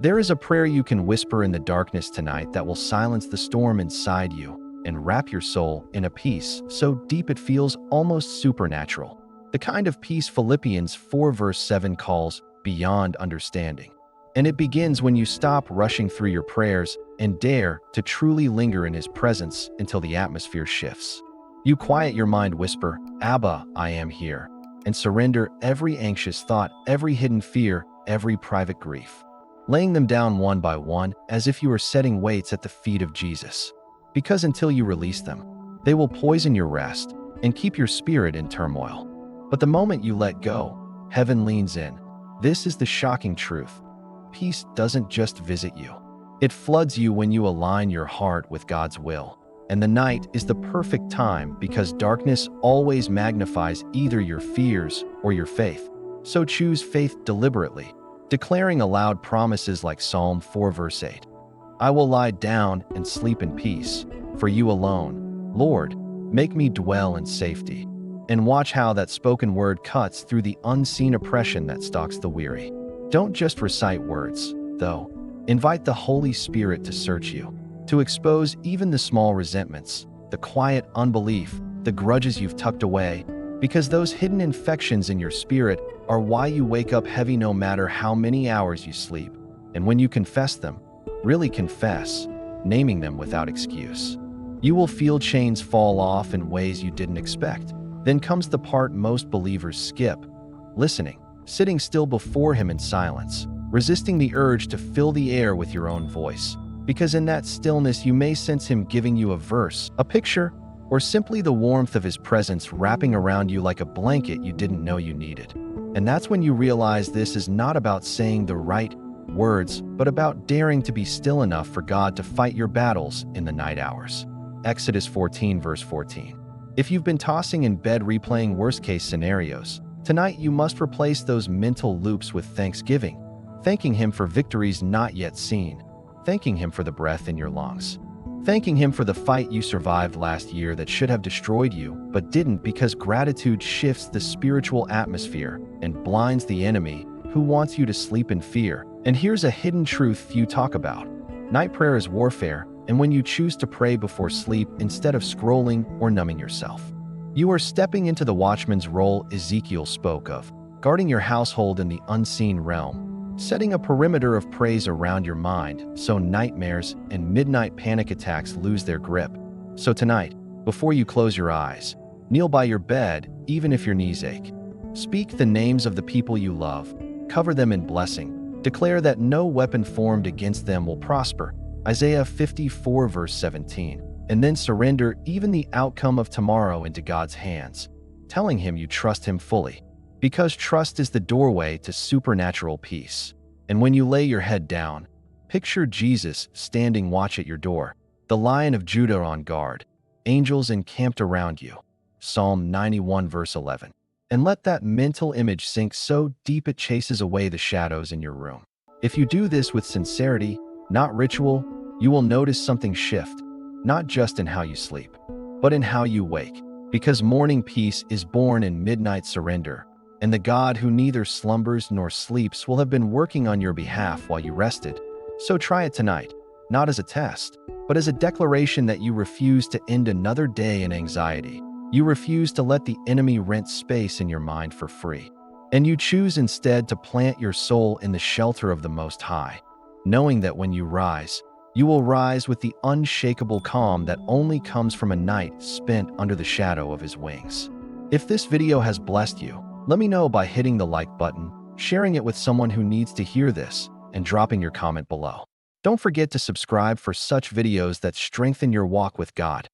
There is a prayer you can whisper in the darkness tonight that will silence the storm inside you and wrap your soul in a peace so deep it feels almost supernatural. The kind of peace Philippians 4 verse 7 calls beyond understanding. And it begins when you stop rushing through your prayers and dare to truly linger in His presence until the atmosphere shifts. You quiet your mind, whisper, "Abba, I am here," and surrender every anxious thought, every hidden fear, every private grief, laying them down one by one as if you were setting weights at the feet of Jesus. Because until you release them, they will poison your rest and keep your spirit in turmoil. But the moment you let go, heaven leans in. This is the shocking truth. Peace doesn't just visit you. It floods you when you align your heart with God's will. And the night is the perfect time because darkness always magnifies either your fears or your faith. So choose faith deliberately, declaring aloud promises like Psalm 4 verse 8. "I will lie down and sleep in peace, for you alone, Lord, make me dwell in safety." And watch how that spoken word cuts through the unseen oppression that stalks the weary. Don't just recite words, though. Invite the Holy Spirit to search you, to expose even the small resentments, the quiet unbelief, the grudges you've tucked away, because those hidden infections in your spirit are why you wake up heavy no matter how many hours you sleep. And when you confess them, really confess, naming them without excuse, you will feel chains fall off in ways you didn't expect. Then comes the part most believers skip: listening, sitting still before Him in silence, resisting the urge to fill the air with your own voice. Because in that stillness you may sense Him giving you a verse, a picture, or simply the warmth of His presence wrapping around you like a blanket you didn't know you needed. And that's when you realize this is not about saying the right words, but about daring to be still enough for God to fight your battles in the night hours. Exodus 14 verse 14. If you've been tossing in bed replaying worst-case scenarios, tonight you must replace those mental loops with thanksgiving, thanking Him for victories not yet seen, thanking Him for the breath in your lungs, thanking Him for the fight you survived last year that should have destroyed you but didn't, because gratitude shifts the spiritual atmosphere and blinds the enemy who wants you to sleep in fear. And here's a hidden truth few talk about. Night prayer is warfare, and when you choose to pray before sleep instead of scrolling or numbing yourself, you are stepping into the watchman's role Ezekiel spoke of, guarding your household in the unseen realm, setting a perimeter of praise around your mind so nightmares and midnight panic attacks lose their grip. So tonight, before you close your eyes, kneel by your bed even if your knees ache. Speak the names of the people you love, cover them in blessing, declare that no weapon formed against them will prosper, Isaiah 54 verse 17, and then surrender even the outcome of tomorrow into God's hands, telling Him you trust Him fully, because trust is the doorway to supernatural peace. And when you lay your head down, picture Jesus standing watch at your door, the Lion of Judah on guard, angels encamped around you, Psalm 91 verse 11. And let that mental image sink so deep it chases away the shadows in your room. If you do this with sincerity, not ritual, you will notice something shift, not just in how you sleep, but in how you wake. Because morning peace is born in midnight surrender, and the God who neither slumbers nor sleeps will have been working on your behalf while you rested. So try it tonight, not as a test, but as a declaration that you refuse to end another day in anxiety. You refuse to let the enemy rent space in your mind for free. And you choose instead to plant your soul in the shelter of the Most High, knowing that when you rise, you will rise with the unshakable calm that only comes from a night spent under the shadow of His wings. If this video has blessed you, let me know by hitting the like button, sharing it with someone who needs to hear this, and dropping your comment below. Don't forget to subscribe for such videos that strengthen your walk with God.